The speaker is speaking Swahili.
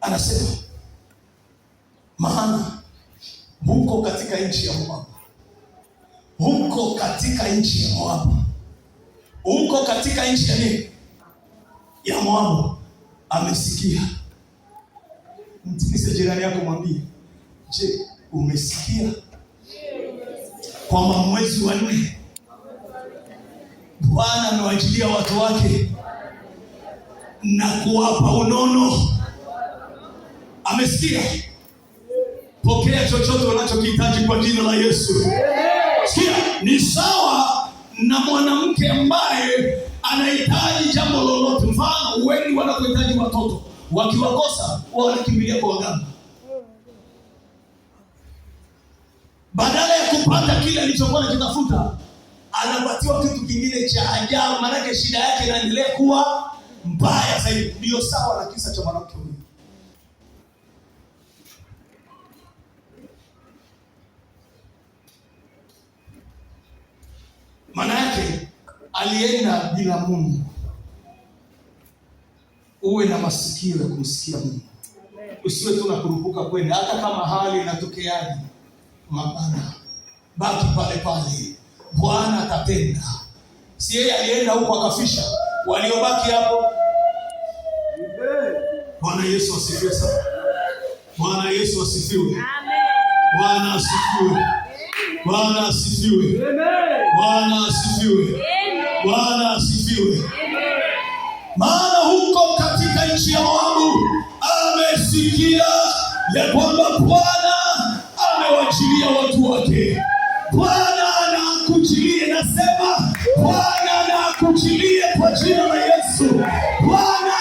Anasema maana huko katika nchi ya Moabu, huko katika nchi ya Moabu, huko katika nchi ya nini? Ya Moabu amesikia. Mtikise jirani yako, mwambie, je, umesikia kwamba mwezi wa 4 Bwana amewajilia watu wake na kuwapa unono? Amesikia? Pokea chochote unachokihitaji kwa jina la Yesu. Sikia, ni sawa na mwanamke ambaye anahitaji jambo lolote. Mfano, wengi wanapohitaji watoto, wakiwakosa wanakimbilia kwa waganga. Badala ya kupata kile alichokuwa anakitafuta, anapatiwa kitu kingine cha ajabu, maana shida yake inaendelea kuwa mbaya zaidi. Ndio sawa na kisa cha mwanamke huyu. Maana yake alienda bila Mungu. Uwe na masikio ya kumsikia Mungu. Usiwe tu nakurupuka kwenda, hata kama hali inatokeaje. Mabana, baki pale pale. Bwana atatenda. Si yeye alienda huko akafisha waliobaki hapo? Bwana Yesu asifiwe sana. Bwana Yesu asifiwe. Amen. Bwana asifiwe. Bwana asifiwe. Bwana asifiwe. Bwana asifiwe. Maana huko katika nchi ya Moabu amesikia ya kwamba Bwana amewachilia watu wake. Bwana anakuchilie, nasema Bwana anakuchilie kwa jina la Yesu. Bwana